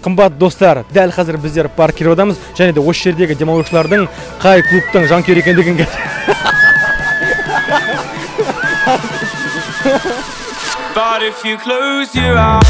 Қымбат достар, дәл қазір біздер паркируадамыз, және де осы жердегі демалушылардың қай клубтың жанкүйері екендігін But if you close your eyes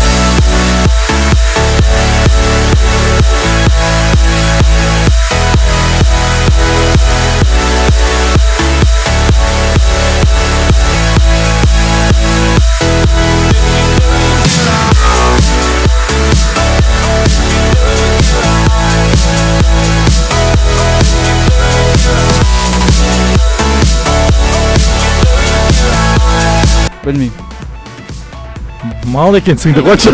Білмеймін. Мал екенсің деп қойшы.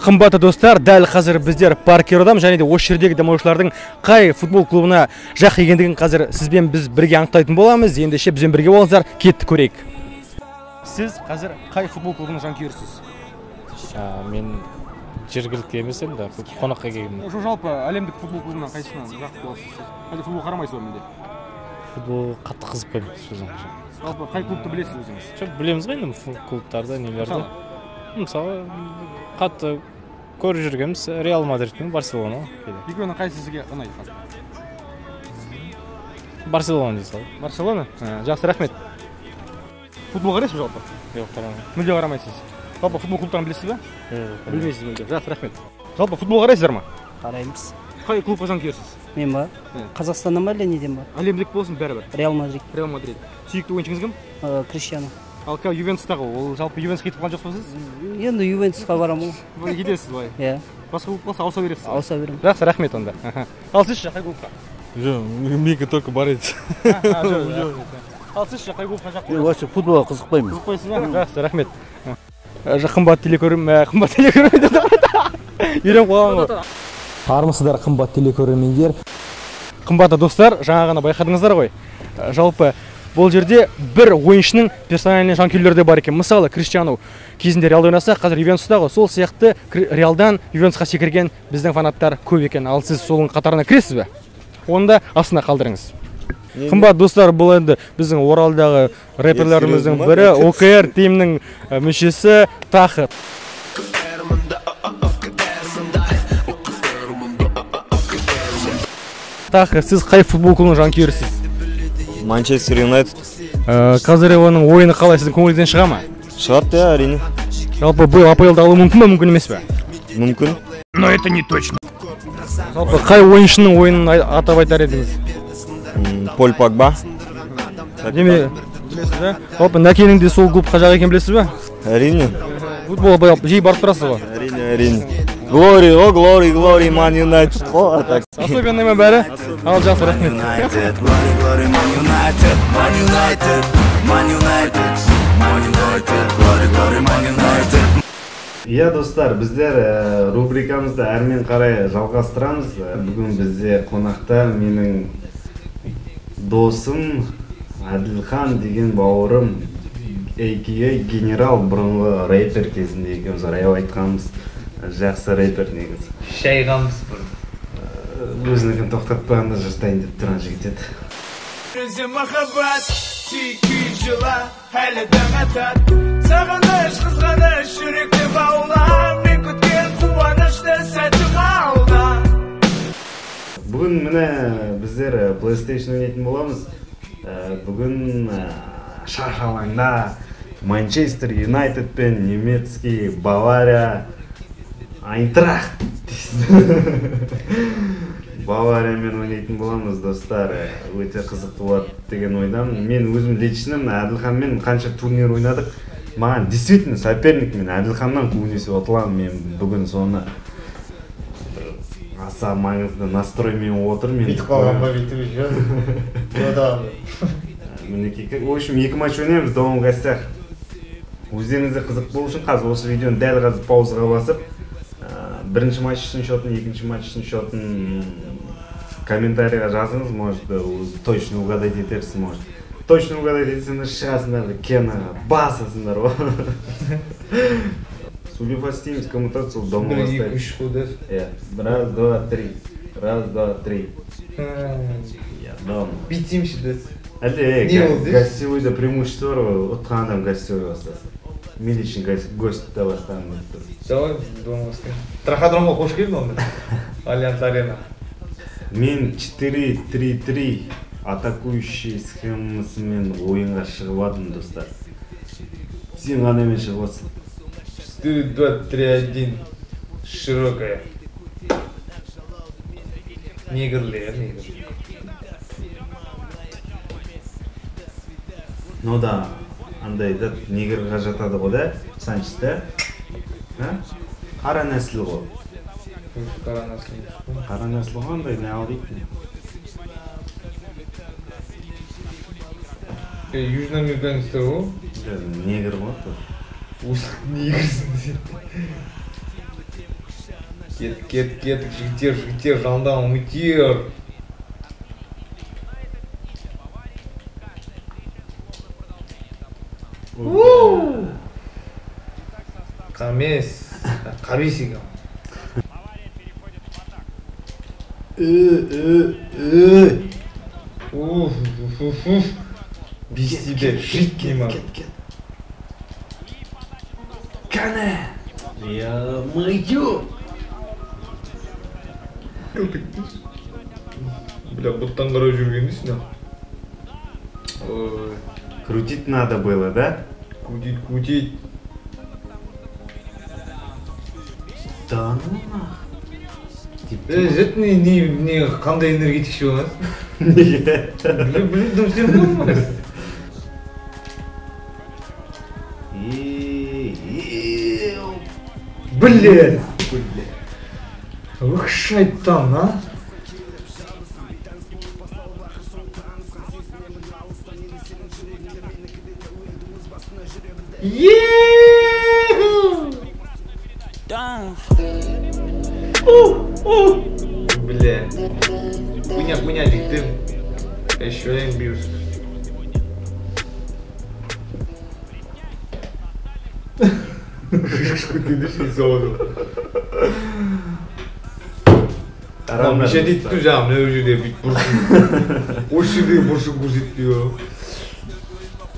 Қымбатты достар, дәл қазір біздер паркируадамыз, және де осы жердегі демалушылардың қай футбол клубына жақ екендігін қазір сізбен біз бірге анықтайтын боламыз. Ендеше бізбен бірге болыңыздар, кетті көрейік. Сіз қазір қай футбол клубының жанкүйерісіз? Мен жергілікті емес енді, қонаққа келгенмін. Жалпы әлемдік футбол клубынан қайсысынан жақ боласыз? Әлде футбол қарамайсыз ба менде? Футбол қатты қызықпаймын. Жалпы қай клубты білесіз өзіңіз? Жоқ, білеміз ғой енді клубтарды, нелерді. Мысалы, қатты көріп жүргеніміз Реал Мадрид пен Барселона. Екеуінің қайсысы сізге ұнайды қазір? Барселона дей салды. Барселона? Жақсы, рахмет. Футбол қарайсыз ба жалпы? Жоқ, қарамаймын. Мүлде қарамайсыз. Жалпы футбол клубтарын білесіз ба? Білмейсіз мүлде. Жақсы, рахмет. Жалпы футбол қарайсыздар ма? Қараймыз. Қай клубқа жанкүйерсіз? Мен ба? Қазақстаннан ба, неден ба? Әлемдік болсын бәрібір. Реал Мадрид. Реал Мадрид. Сүйікті ойыншыңыз кім? Криштиану. Ал Ювентустағы, ол жалпы Ювентусқа кетіп қалған жоқ па сіз? Енді Ювентусқа барамын. Былай кетесіз былай. Иә. Басқа клуб болса ауыса бересіз. Ауыса беремін. Жақсы, рахмет онда. Ал сіз қай клубқа? Жоқ, менікі только барады. Ал сіз қай клубқа жақ Мен вообще футболға қызықпаймын. Қызықпайсыз ба? Жақсы, рахмет. Қымбат телекөрермен, үйреніп қалған ғой. Армысыздар қымбат телекөрермендер. Қымбатты достар, жаңа ғана байқадыңыздар ғой. Жалпы бұл жерде бір ойыншының персональный жанкүйерлері де бар екен. Мысалы, Криштиану кезінде Реалда ойнаса, қазір Ювентустағы, сол сияқты Реалдан Ювентусқа секірген біздің фанаттар көп екен. Ал сіз солың қатарына кіресіз бе? Оны да астына қалдырыңыз. Қымбат достар, бұл енді біздің Оралдағы рэперлеріміздің бірі, ОКР тимінің мүшесі Тахы. Тахы, сіз қай футбол клубының жанкүйерісіз? Манчестер Юнайтед. Қазір оның ойыны қалай, сіздің көңіліңізден шыға ма? Шығады, иә, әрине. Жалпы бұл АПЛ-ды алу мүмкін ба, мүмкін емес пе? Мүмкін. Но это не точно. Жалпы қай ойыншының ойынын атап айтар едіңіз? Поль Погба. Білесіз бе? Жалпы Нәкенің де сол клубқа жақ екен білесіз бе? Әрине. Футбол жиі барып тұрасыз ба? Әрине. Glory, Man United. Особенныймен бәрі? Ал жақсы, рахмет. Иә достар, біздер рубрикамызды әрмен қарай жалғастырамыз. Бүгін бізде қонақта менің досым Әділхан деген бауырым, AKA генерал, бұрынғы рэпер кезінде екеуміз раяу айтқанбыз. Жақсы рэпер негізі. Шайғамыз бұрын. Өзінікін тоқтатпағанда жыртайын деп тұрған жігіт еді. Өзі махаббат, сүйкі жыла, әлі даңатат. Сағыныш, қызғаныш, жүректі баула, мен күткен қуанышты сәтім алда. Бүгін міне біздер PlayStation ойнайтын боламыз. Бүгін шаш алаңда Манчестер Юнайтед пен немецкий Бавария Айнтрахт Бавариямен ойнайтын боламыз достар. Өте қызықты болады деген ойдамын. Мен өзім личным Әділханмен қанша турнир ойнадық. Маған действительно соперник, мен Әділханнан көбінесе ұтыламын. Мен бүгін соны аса маңызды настроймен отыр. Бүйтіп қалған ба бүйтіп жүр. В общем, 2 матч ойнаймыз дома в гостях. Өздеріңізде қызық болу үшін қазір осы видеоны дәл қазір паузаға басып, бірінші матч үшін счетін, екінші матч үшін счетін комментарийға жазыңыз, может, точно угадать етерсіз, может. Точно угадать етсіңдер, шығасыңдар, кенаға басасыңдар. Субифа істейміз, коммутацию дома Бір, бастайды. 2, 3 қуды. Раз, два, три. Раз, два, три. Да. Битимші дес. Не Әлде ол дес? гостевойда преимущество бар ғой, отқан адам гостевой бастасын. Мен үшін гость да бастағым келіп тұр. Давай, думаю, Траходромға қош келдің онда. Альянс Арена. Мен 4-3-3 атакующий схемасымен ойынға шығып адым, достар. Сен ғана мен шығып атсың. 4-2-3-1. Широкая. Негрлер. Ну да, андай да негрға жатады ғой да, Санчес да. Қара нәсіл ғой. Қара нәсіл қандай не ал дейді. Южноамериканецтер ғой? Негр ғой тоже. Осы негрсің десен. Кет, жігіттер, жандан үмітер. Қабес екен. Бестиде житкей ма. Кәне! Ё-моё! Бля, бұттан қарау жүрген дейсің, Крутить надо было, да? Кутить. Да ну нах. Зет не қандай энергетикші боласың? Неге? Білдім сен болмайсың. Бля! Ух, шайтан, а? Бля. Хуйня, диктым. Еще один бьюсь. Шишку ты дыши зону. Там еще dit tu jam, ne ujude bit bursu. Ujude bursu guzit diyor.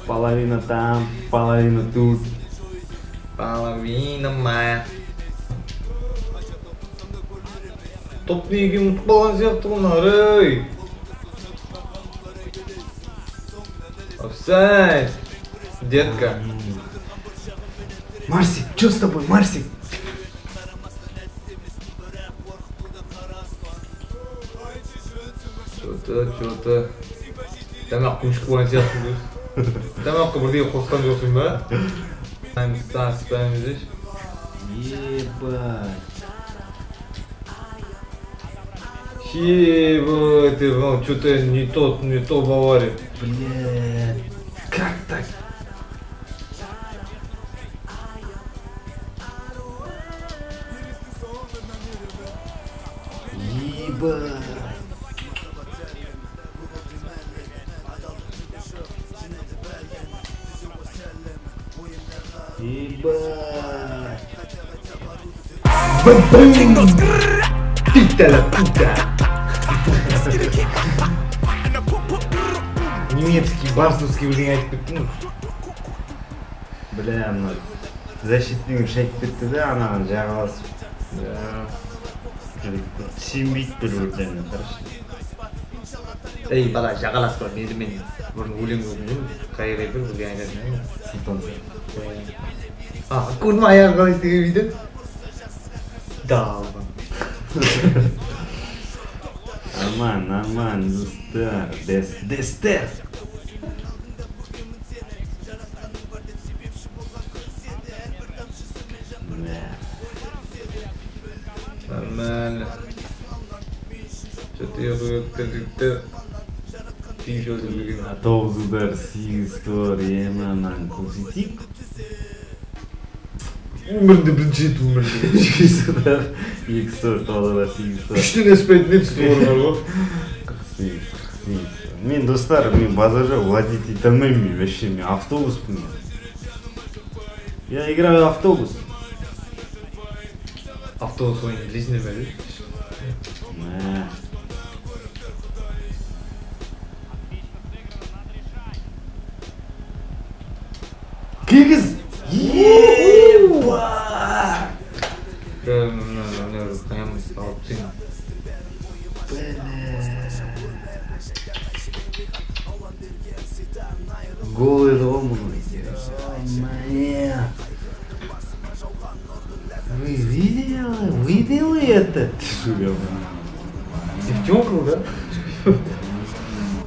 Половина там, половина тут. Половина моя. Топ неге ұмытып қалған сияқты бұлар, ей! Офсайд! Детка! Марсик, что с тобой, Марсик? Чё-то... Тамақ құмшық болған сияқты біз. Тамаққа бірдей қосқан жоқсың ба? Спаеміз еш? Ебать. Ебать, ты, что-то не то Бавария. Блядь, как так? Ебать. Ебать. Ты-то la puta. Немецкий, барсовский бірдеңе айтып кеттің. Бля, мына защитник шайып кетті де, анаған жағаласып. Сенбейді бір бірден, короче. Ей, бала, жағаласпа, мені мен бұрын өлең өкінем, қайырай бір бірден айтатын. Сылтансы. Көрдің аяғы қалай істеген видео? Да, Нормально, достар, дестер. Нормально. Что-то я бы как-то пишел за А 9 удар, 8 тор, еманан көрсетейік. Өмірінде бірінші рет өмірінде. 8 удар, 2 тор, 9 удар, 8 тор. Үштен аспайтын епсі орынар ғой. 48. Мен достар, мен базарда владеть ете алмаймын, вообще мен автобуспын. Я играю в автобус. Автобус ойнын білесіңдер ме? Кигіз. Гол еді ғой мұны. Вы видели это? Девчонка, да?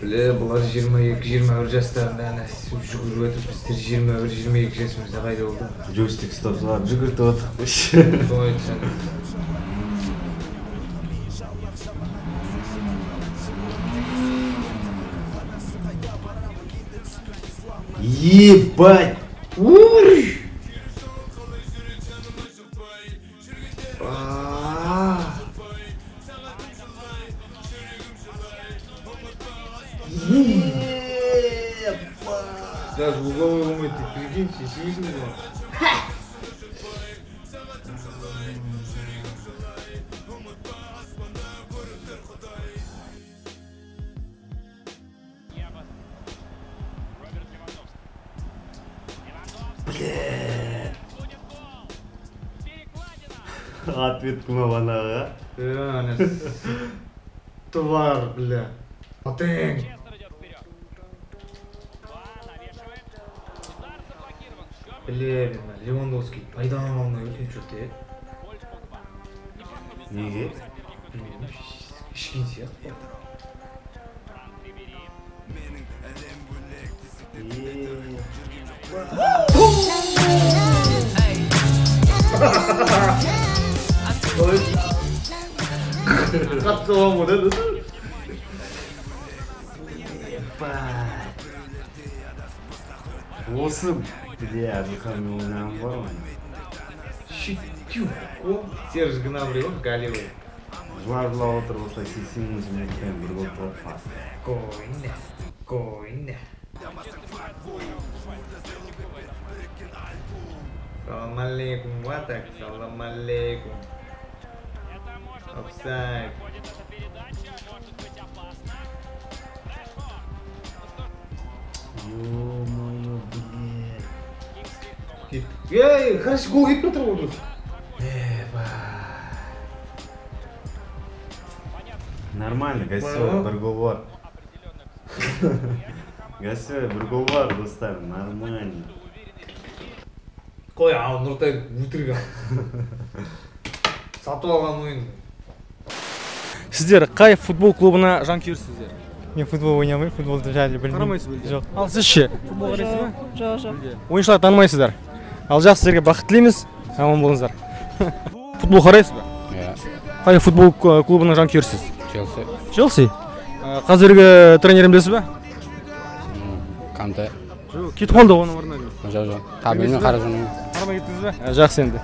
Бля, бұлар 22-21 жастарында жүгіріп өтіп, біздер 21-22 жасымызда қайда болды? Джойстик ұстап жүгіртіп отырық. Солай айтсаң. Ебать! Уй! Даже в угловой умыть, ты прикиньте, серьезно было? Ответ кумаванаға. Твар, бля. Потeng. Бля, Левандовский пайдалана алмай өтіп жүрді. Неге? Ішкен сияқты. Қатты оған бұда. Осы, бля, бұқамен ойнағым бар ма? Шүттю, Серж Гнабри, Галевый. Жылап отыр болса, 80 минуттен бір гол таппас. Койне. Салам алейкум, ватак, салам алейкум. Офсайд. Ё-моё, блядь. Ей, хорошо, гол кетіп отыр ғой. Нормально, гостевой бір гол бар. Гостевой бір гол бар, достар, нормально. Қой, ау, Нұртай өтірік. Сатып алған ойын. Сіздер қай футбол клубына жанкүйерсіздер? Мен футбол ойнай алмаймын, футболды жайлы білмеймін. Қарамайсыз ба? Жоқ. Ал сіз ше? Футбол қарайсыз ба? Жоқ. Ойыншыларды танымайсыздар. Ал жақсы сіздерге бақыт тілейміз. Аман болыңыздар. Футбол қарайсыз ба? Иә. Қай футбол клубының жанкүйерсіз? Челси. Челси? Қазіргі тренерім білесіз ба? Канте. Кетіп қалды оның орнына. Жоқ. Табелмен қарап жүрмін. Қарамай кеттіңіз ба? Жақсы енді.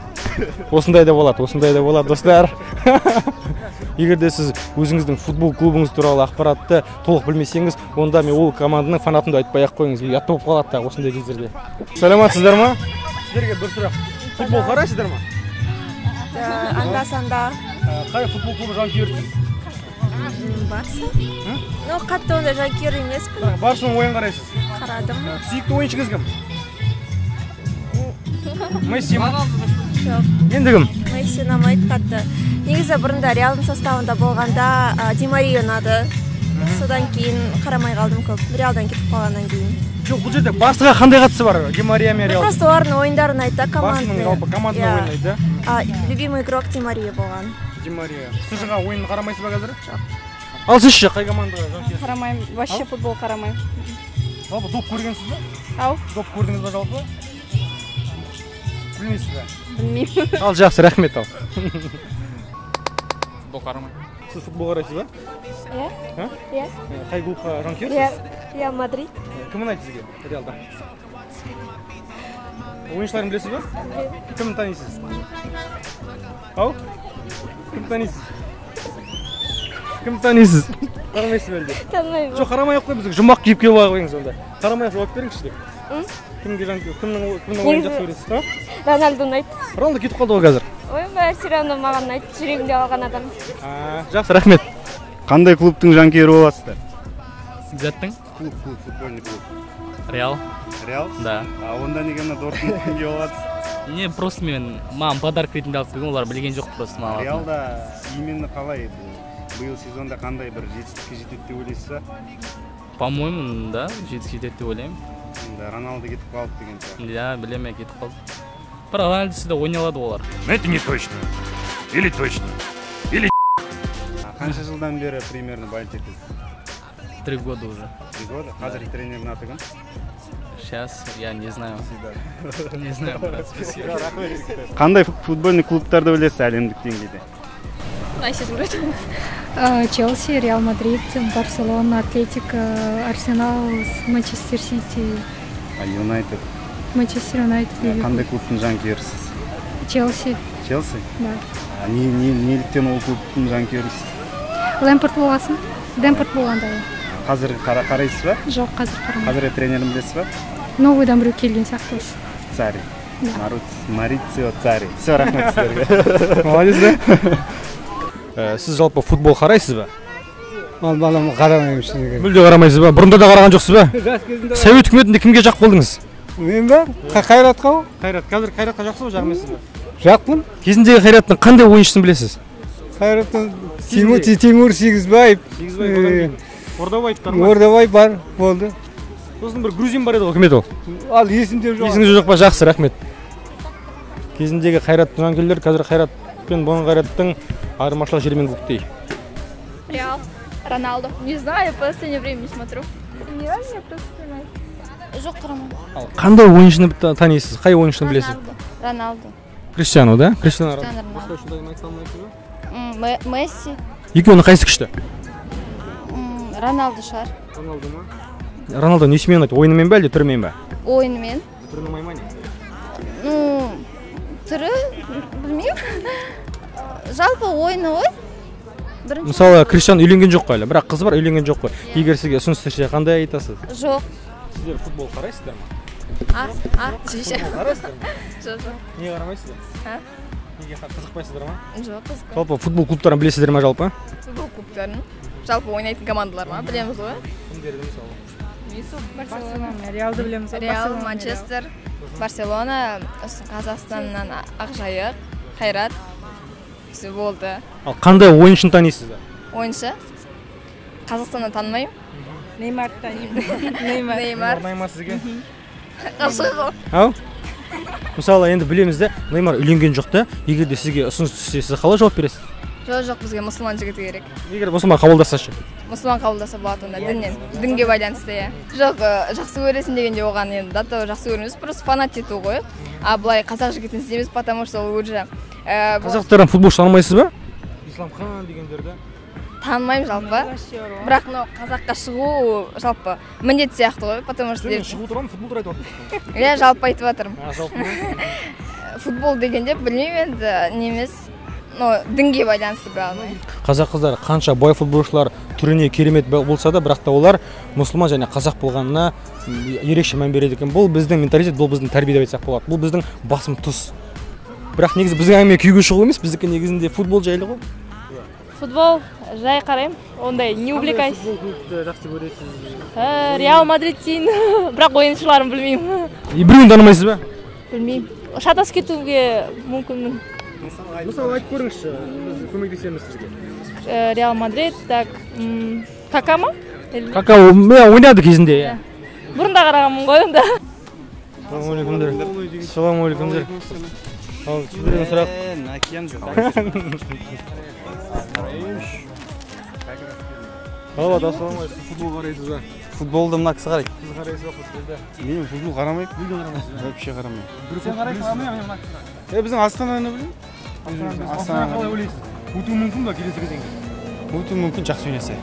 Осындай да болады, достар. Егер де сіз өзіңіздің футбол клубыңыз туралы ақпаратты толық білмесеңіз, онда мен ол команданың фанатымды айтпай-ақ қойыңыз. Ұят болып қалады да осындай кездерде. Саламатсыздар ма? Сіздерге бір сұрақ. Футбол қарайсыздар ма? Анда-санда. Қай футбол клубы жанкүйерсіз? Барса? Ну, қатты онда жанкүйер емеспін. Барсаның ойын қарайсыз? Қарадым. Сүйікті ойыншыңыз кім? Месси ма? Жоқ. Енді кім? Месси ұнамайды қатты. Негізі бұрында Реалдың составында болғанда Ди Мария ұнады. Содан кейін қарамай қалдым көп. Реалдан кетіп қалғаннан кейін. Жоқ, бұл жерде Барсаға қандай қатысы бар? Ди Мария мен Реал. Просто олардың ойындарын айтты, команданы ойнайды. Любимый игрок Ди Мария болған. Ди Мария. Сызыға ойынын қарамайсыз ба қазір? Жоқ. Ал сіз ше, қай командаға жанкүйерсіз? Қарамаймын, вообще футбол қарамаймын. Жалпы доп көргенсіз ба? Ау? Доп көрдіңіз ба жалпы? Білмейсіз ба? Білмеймін. Ал жақсы, рахмет ал. Футбол қарамаймын. Сіз футбол қарайсыз ба? Иә. Иә. Қай клубқа жанкүйерсіз? Реал Мадрид. Кім ұнайды сізге Реалда? Ойыншыларын білесіз ба? Кімді танисыз? Ау? Кімді танисыз? Қарамайсыз ба әлде? Танымаймын. Жоқ, қарамай-ақ қой, бізге жұмақ киіп келіп қойыңыз онда. Қарамай-ақ жауап беріңізші деп. Кімге жанкүйер, кімнің ойын жақсы көресіз? Роналду ұнайды. Роналду кетіп қалды ғой қазір. Ойын бәрі все равно маған ұнайды, жүрегімде алған адам. Жақсы, рахмет. Қандай клубтың жанкүйері боласыздар? Зеттің? Клуб, футбольный клуб. Реал. Реал? Да. А онда неге мына Дортмундтан келіп жатсыз? Не, просто маған подарок ретінде алып келген, олар білген жоқ просто маған. Реалда именно қалай биыл сезонда қандай бір жетістікке жетеді деп ойлайсыз ба? По-моему, да, жетеді деп ойлаймын. Роналдо кетіп қалды деген сияқты. Да, білемін, кетіп қалды. Бірақ Рональдосы да ойнай алады олар. Это не точно. Или точно. Или Қанша жылдан бері примерно болельщик? 3 года уже. 3 года? Қазір тренердің аты кім? Сейчас я не знаю. Не знаю, брат, спасибо. Қандай футбольный клубтарды білесіз әлемдік деңгейде? Челси, Реал Мадрид, Барселона, Атлетико, Арсенал, Манчестер Сити. Юнайтед. Манчестер Юнайтед. Қандай клубтың жанкүйерісіз? Челси. Челси? Да. Неліктен ол клубтың жанкүйерісіз? Лэмпорт болғасын. Демпорт болғанда. Қазір қарайсыз ба? Жоқ, қазір қарамаймын. Қазір тренерін білесіз ба? Новыйдан біреу келген сияқты осы. Цари. Марицио Цари. Все, рахмет сіздерге. Молодец, да? Сіз жалпы футбол қарайсыз ба? Балам қарамаймын шынымен. Мүлде қарамайсыз ба? Бұрында да қараған жоқсыз ба? Совет үкіметінде кімге жақ болдыңыз? Мен ба? Қайратқа ғой. Қайрат. Қазір Қайратқа жақсы ба, жағмайсыз ба? Жақпын. Кезіндегі Қайраттың қандай ойыншысын білесіз? Қайраттың Тимур Сегізбаев. Ордабаев бар, болды. Сосын бір грузин бар еді ғой, кім еді ол? Ал есімде жоқ. Есіңізде жоқ па? Жақсы, рахмет. Кезіндегі Қайраттың жанкүйерлері қазір Қайрат пен бұның Қайраттың айырмашылық жермен көктей. Реал, Роналдо. Не знаю, в последнее время не смотрю. Не знаю, мне просто снимает. Жоқ, қарамаймын. Қандай ойыншыны танисыз? Қай ойыншыны білесіз? Роналдо. Криштиану, да? Криштиану Роналдо. Месси. Екеуінің қайсы күшті? Роналдо шығар. Роналдо ма? Роналдо несімен ойнайды? Ойынымен бе әлде түрімен бе? Ойынымен. Түрі ұнамай ма не? Түрі білмеймін. Жалпы ойыны ғой. Мысалы, Криштиану үйленген жоқ қой әлі, бірақ қызы бар, үйленген жоқ қой. Егер сізге ұсыныс түссе, қандай айтасыз? Жоқ. Сіздер футбол қарайсыздар ма? Қарайсыздар ма? Жоқ. Неге қарамайсыздар? Неге қызықпайсыздар ма? Жоқ, қызықпаймын. Жалпы футбол клубтарын білесіздер ма жалпы? Футбол клубтарын? Жалпы ойнайтын командалар ма? Білеміз ғой. Кімдерді мысалы? Барселона. Реалды білеміз. Реал, Манчестер, Барселона, Қазақстаннан Ақжайық, Қайрат. Все болды. Ал қандай ойыншыны танисыздар? Ойыншы? Қазақстаннан танымаймын. Неймарды танимын. Неймар. Неймар сізге? Ғашық ғой. Ау? Мысалы, енді білеміз де, Неймар үйленген жоқ та, егер де сізге ұсыныс түссе, сіз қалай жауап бересіз? Жоқ, бізге мұсылман жігіті керек. Егер мұсылман қабылдаса ше? Мұсылман қабылдаса болады онда, діннен. Дінге байланысты, иә. Жоқ, жақсы көресің дегенде оған енді дата жақсы көрмейміз, просто фанат ету ғой. А былай қазақ жігітін іздеміз, потому что ол уже қазақтардан футболшы танымайсыз ба? Исламхан дегендерді танымаймын жалпы. Бірақ қазаққа шығу жалпы міндет сияқты ғой, потому что шығу тұрған футбол туралы айтып иә, жалпы айтып жатырмын. Жалпы футбол дегенде білмеймін енді немес, дінге байланысты бірақ. Қазақ қыздары қанша бай футболшылар түріне керемет болса да, бірақ та олар мұсылман және қазақ болғанына ерекше мән береді екен. Бұл біздің менталитет, бұл біздің тәрбие деп айтсақ болады. Бұл біздің басым тұс. Бірақ негізі біздің әңгіме күйге шығу емес, біздікі негізінде футбол жайлы ғой. Футбол жай қараймын, ондай не увлекаюсь. Футбол клубты жақсы көресіз? Реал Мадрид дейін, бірақ ойыншыларын білмеймін. Біреуін танымайсыз ба? Білмеймін. Шатасып кетуге мүмкінмін. Мысалы айтып көріңізші, біз көмектесеміз сізге. Реал Мадрид, так, Кака ма? Кака ойнады кезінде. Бұрында қарағанмын ғой онда. Ассалаумағалейкумдер. Ал сіздерден сұрақ. Алло, ассалаумағалейкум. Футбол қарайсыз ба? Футболды мына кісі қарайды. Сіз қарайсыз ба футболды? Мен футбол қарамаймын. Мүлде қарамайсыз? Вообще қарамаймын. Сен қарайсыз ба? Мен мына кісі қарайды. Біздің Астананы білемін. Астана қалай ойлайсыз? Өтуі мүмкін ба келесі кезеңге? Өтуі мүмкін, жақсы ойнаса.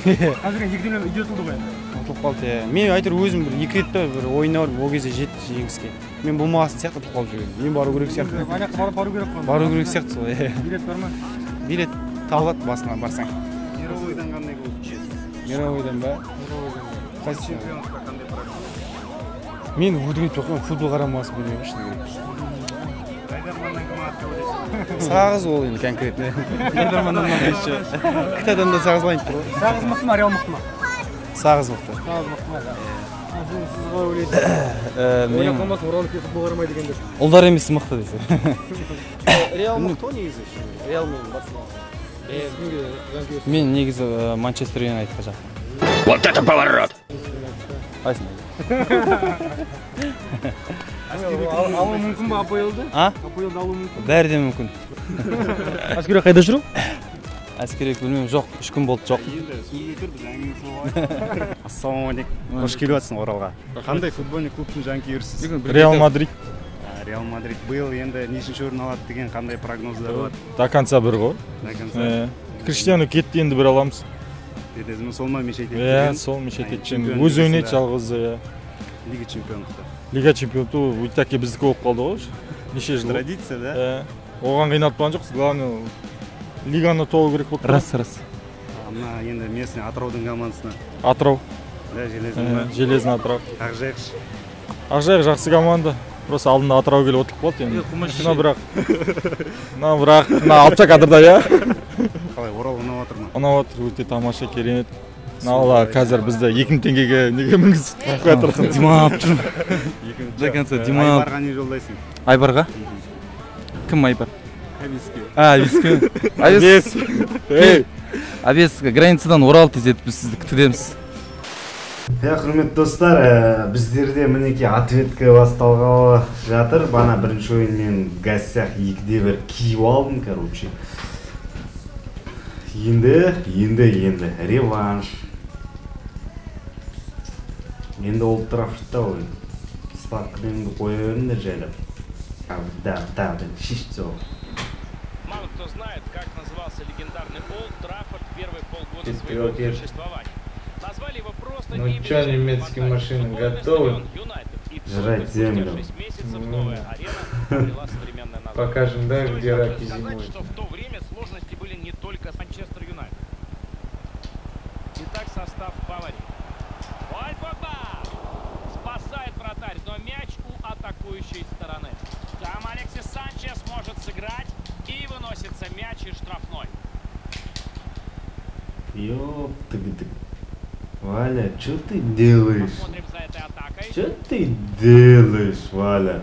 Қазір екіден үйретілді ғой. Ұтылып қалды, иә. Мен әйтеуір өзім бір екі рет бір ойына барып, ол кезде жетті жеңіске. Мен болмағасын сияқты ұтылып қалып жүрген. Мен бару керек сияқты. Бару керек қой. Бару керек сияқты сол, иә. Билет бар ма? Билет табылады басына барсаң. Мировойдан қандай болып түсесіз? Мировойдан ба? Қайсы? Мен өтірік тоқым футбол қарамасын білмеймін шыны керек. Сағыз ол енді конкретно. Лейдерманнан еще. Қытайдан да сағыз лайнып тұр ғой. Сағыз мықты ма, Реал мықты ма? Сағыз мықты. Сағыз мықты ма? Сіз қалай ойлайсыз? Ойнап қалмасын, оралып кетіп футбол қарамайды дегендер. Ұлдар емес мықты десе. Реал мықты ғой негізі. Реал мен Барселона. Мен негізі Манчестер Юнайтедқа жақын. Вот это поворот! Қайсың? Алу мүмкін ба АПЛ-ды? АПЛ-ды алу мүмкін? Бәрі де мүмкін. Әскери қайда жүру? Әскери білмеймін, жоқ, 3 күн болды, жоқ. Ассалаумағалейкум. Қош келіп жатсың Оралға. Қандай футбольный клубтың жанкүйерісіз? Реал Мадрид. Реал Мадрид биыл енді нешінші орын алады деген қандай прогноздар бар? До конца бір ғой. До конца. Криштиану кетті, енді бір аламыз. Дедіңіз, сол ма мешет еткен? Иә, сол мешет еткен. Өз ойнайды жалғыз. Лига чемпионлықта. Лига чемпионы өйтәке біздікі болып қалды ғой. Неше жыл. Традиция, да? Оған қиналтпаған жоқсыз. Главное, лиганы толу керек болды. Рас. Мына енді местный Атыраудың командасына. Атырау. Да, Железный. Железный Атырау. Ақжайық. Ақжайық жақсы команда. Просто алдында Атырау келіп отырып қалды енді. Бірақ алпса кадрда, иә? Қалай, Орал ұнап отыр ма? Ұнап отыр, өте тамаша, керемет. Алла қазір бізді 2000 теңгеге неге мінгізіп жатыр. Димап тұр. До конца Димап. Айбарға не жолдайсың? Айбарға? Кім Айбар? Авеске. Авес границадан Орал тезетіп біз сізді күтудеміз. Құрметті достар, біздерде мінеке ответка басталғалы жатыр. Бана бірінші ойын мен гостях 2-1 киіп алдым, короче. Енді реванш. Енді Олд Траффордта ойын. Ставкаларыңды қоя беріңдер жайлап. Да, шишті ол. Мало кто знает, как назывался легендарный Олд Траффорд первые полгода своего существования. Назвали его просто ну что, немецкие машины готовы? Жрать землю. Покажем, да, где раки зимой. Что в то время сложности были не только с Манчестер Юнайтед. Итак, состав Баварии. Поль Погба спасает вратарь, но мяч у атакующей стороны. Там Алексис Санчес может сыграть и выносится мяч из штрафной. Ёптыгдык. Валя, что ты делаешь? Что ты делаешь, Валя?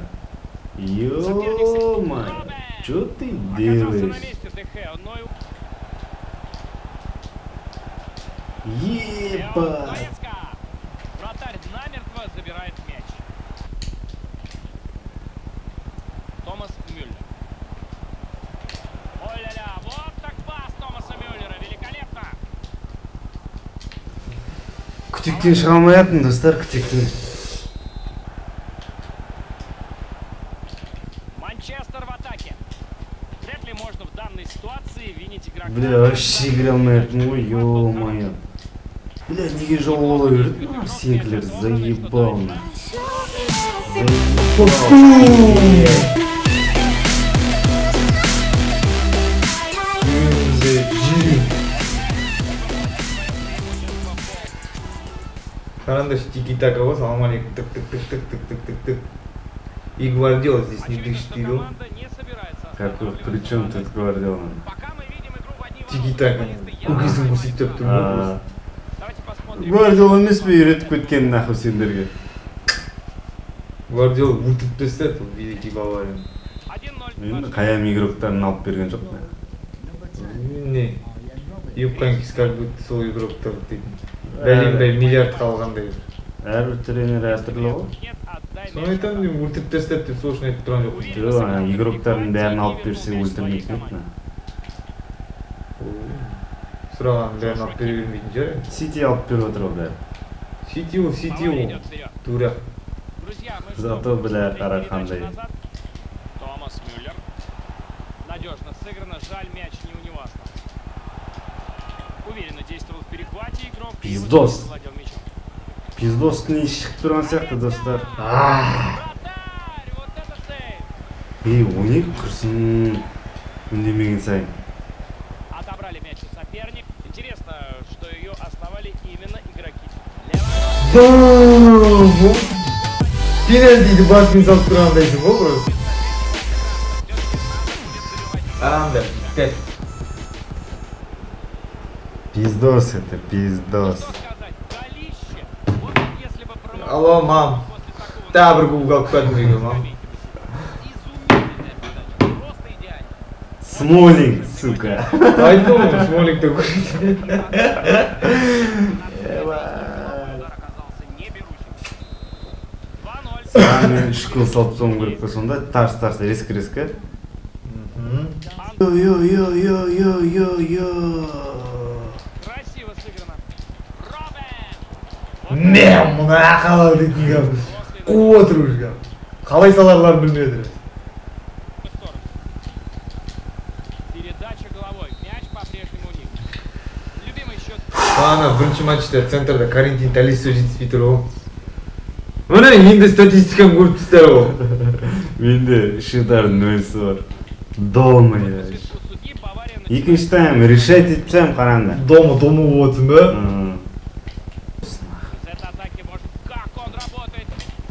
Ё-моё, что ты делаешь? Ебать! Вратарь намертво забирает мяч. Томас Мюллер. Ой-ля-ля, вот так пас Томаса Мюллера, великолепно! Күтектен шыға алмайтын достар, күтектен. Манчестер в атаке. Вряд ли можно в данной ситуации винить игрока. Бля, вообще играл на этом, ой, ё-моё. Бля, неге жол бола берді? Сенкілер заебал на. Карандаш тики-така ғой, салам алейкум, тык-тык-тык-тык-тык-тык-тык. И Гвардиола здесь не дышит, видел? Какой, при чем тут Гвардиола? Тики-така, көкесін көрсетіп тұр. Гвардиола емес пе үйретіп кеткен нахуй сендерге? Гвардиола өлтіріп тастады, великий Баварияны. Енді қаям игроктарын алып берген жоқ па? Не, Юбканкис как будто сол игроктар дейтін. Бәлембай миллиард қалғандай. Әрбір тренер әртүрлі ғой. Соны айтамын деп өлтіріп тастады деп сол үшін айтып тұрған жоқпын. Жоқ, игроктардың бәрін алып берсе өлтірмейтін еді. Сұрағанын бәрін алып бере бермейтін шығар. Сити алып беріп отыр ол бәрі. Сити ол. Дурак. Зато, бля, қара қандай. Томас Мюллер. Надежно сыграно, жаль, мяч не у него остался. Уверенно действовал в перехвате игрок. Пиздос. Пиздостың еш шығып тұрған сияқты, достар. Он екі құрсын үндемеген сайын. Отобрали мяч у соперник. Интересно, что ее основали именно игроки. Пенальтиді баспен салып тұрғандайсың ғой просто. Арамдар, 5. Пиздос это, пиздос. Алло, мам. Тағы бір кубок алып келдім үйге, мам. Смолинг, сука. Айттым ғой, Смолинг деп көрді. Мен 3 кіл салып соғым керек пе сонда, тарс, резко. Мен мұны ақалау дейтін қуып отыру жүрген. Қалай саларларын білмеді. Ана бірінші матчта центрда Карентин Талисо жетіспей тұр ғой. Мына енді статистикам көріп түстер ғой. Менде шыдар нөлсі бар. Дома я. Екінші тайм решать етпсем қараңда. Дома отырсың ба?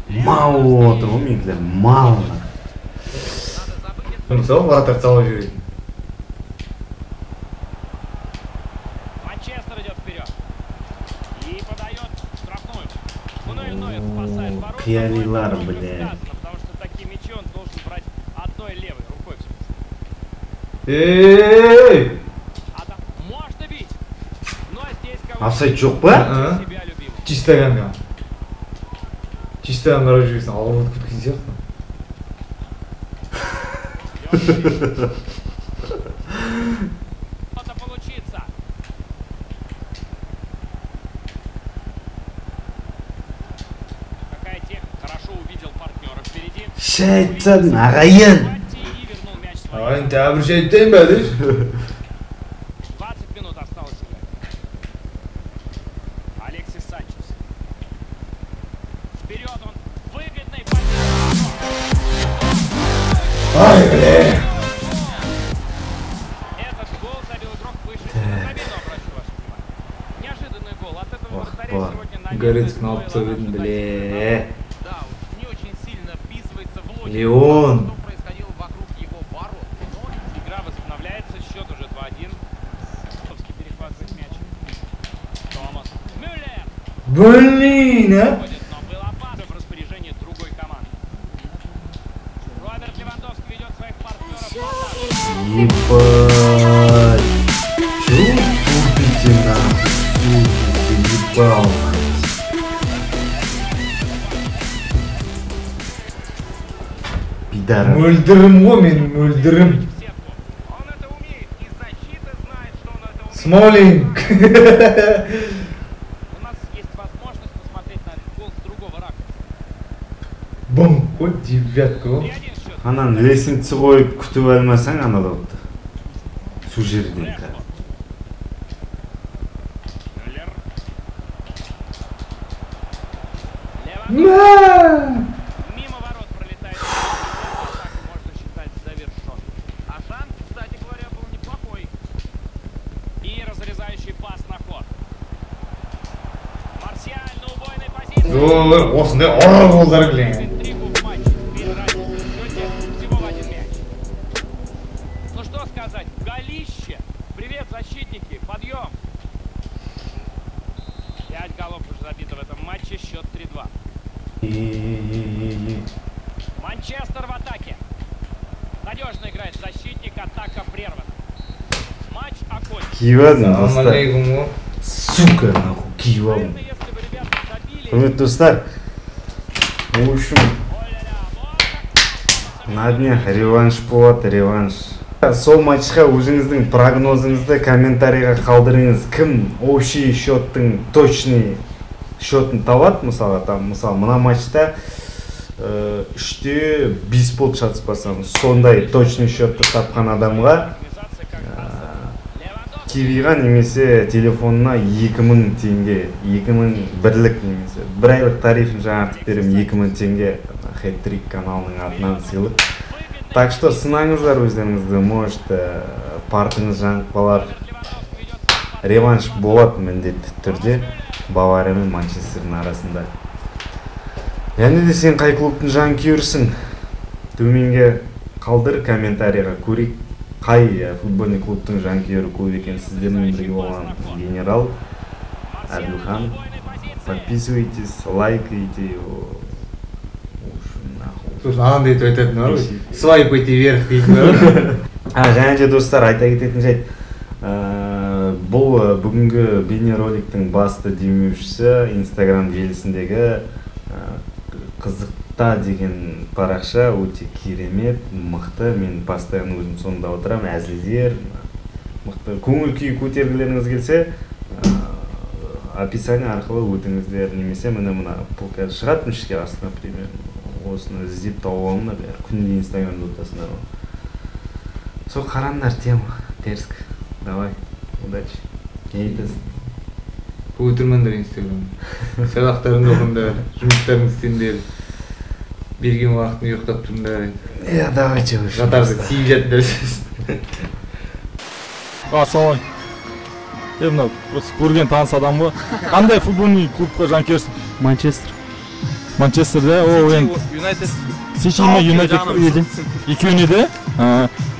Мало отыр ғой менкілер, мало. Мысалы, вратарь салып жүреді. Қиялилар, бля. Эй! Офсайд жоқ па? Чистаганға. Чистаганға қарап жүресің, ауыр өтіп кеткен сияқты. Шайтан, ағайын! Ағайын, тағы бір шайттайын ба, дейш? 20 минут осталось играть. Алексис Санчес. Вперед он. Выгодный Ай, бля! Этот гол забил игрок выше замену, обращу ваше внимание. Неожиданный гол. От этого вратаря сегодня на Горецк на опцию видно, бля. Да, не очень сильно вписывается в логику. Леон. Что происходило вокруг его ворот. Но игра возобновляется, счет уже 2-1. Товский перехватывает мяч. Томас Мюллер. Блин, а? Но был опасно в распоряжении другой команды. Роберт Левандовский ведет своих партнеров. Ебать. Чего тупите нахуй? Ты ебал. Пидорас. Мөлдірім ғой мен, мөлдірім. Смолинг. У нас есть возможность посмотреть на гол с другого ракурса. Бум, вот девятка ғой. Анан лесница қойып күтіп алмасаң анада отты. Су жерден кәді. Мимо ворот пролетает. Атаку можно считать завершенной. А шанс, кстати говоря, был неплохой. И разрезающий пас на ход. Марсиаль на убойной позиции. Ой, осындай ұры голдар білең. Всего в один мяч. Ну что сказать, голище. Привет, защитники, подъем. 5 голов уже забито в этом матче, счет 3-2. Манчестер в атаке. Надежно играет защитник, атака прервана. Матч окончен. Киевадым, достар. Сука, нахуй, киевадым. Құрметті достар, в общем, на днях реванш болады, реванш. Сол матчқа өзіңіздің прогнозыңызды комментарийға қалдырыңыз. Кім общий счеттың точный счетін табады, мысалы, мына матчта 3-те 5 болды шатыспасам. Сондай точный счетты тапқан адамға кивиға немесе телефонына 2000 теңге, 2000 бірлік немесе бір айлық тарифін жаңартып берем 2000 теңге хэт-трик каналының атынан сыйлық. Так что сынаңыздар өздеріңізді, может партыңыз жаңып қалар. Реванш болады міндетті түрде Бавария мен Манчестердің арасында. Яғни де сен қай клубтың жанкүйерісің? Төменге қалдыр комментарийға, көрейік қай футбольный клубтың жанкүйері көп екен. Сіздермен бірге болған генерал Әбілхан подписывайтесь, лайкайте. Сосын андай етіп айтатын бар ғой, свайпайте вверх дейтін бар ғой. Және де достар, айта кететін жайт, бұл бүгінгі бейнероликтің басты демеушісі Instagram желісіндегі қызықта деген парақша, өте керемет, мықты. Мен постоянно өзім сонда отырамын, әзілдер, мықты. Көңіл күй көтергілеріңіз келсе, описание арқылы өтіңіздер, немесе мына бұл қазір шығатын ішке астына примерно. Осыны іздеп тауып алыңдар, күнде Инстаграмда отырасыңдар. Сол қараңдар тема, Терск. Давай, удачи. Не айтасың? Отырмаңдар Инстаграмда. Сабақтарыңды оқыңдар, жұмыстарыңды істеңдер. Берген уақытын ұйықтап тұрыңдар. Давайте уже. Жатарды сиіп жатыңдар. Ассалам. Мынау просто көрген таныс адам ғой. Қандай футбольный клубқа жанкүйерсің? Манчестер. Манчестер да? О, енді Юнайтед. Сити ме Юнайтед еді? Екеуіне де?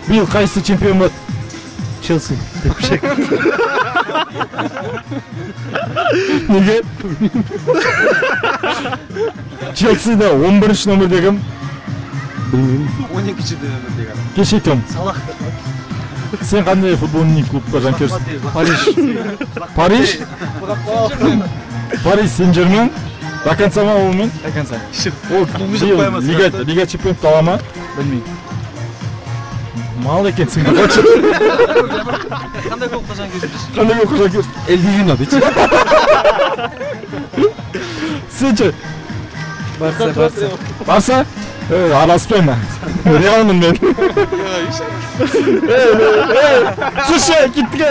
Биыл қайсы чемпион болады? Челси. Неге? Челсиде 11-ші номерде кім? Білмеймін. 12-ші номердегі адам. Кеше кім? Салах. Сен қандай футбольный клубқа жанкүйерсің? Париж. Париж? Париж Сен-Жермен? До конца ма ол мен? До конца. Ол Лига чемпионды ала ма? Білмеймін. Мал екенсің. Қандай клубқа жанкүйерсің? Қандай клубқа жанкүйерсің? Эльдивино дейді. Сен ше? Барса. Барса? Араласпаймын. Реалмын мен. Слушай, кеттік.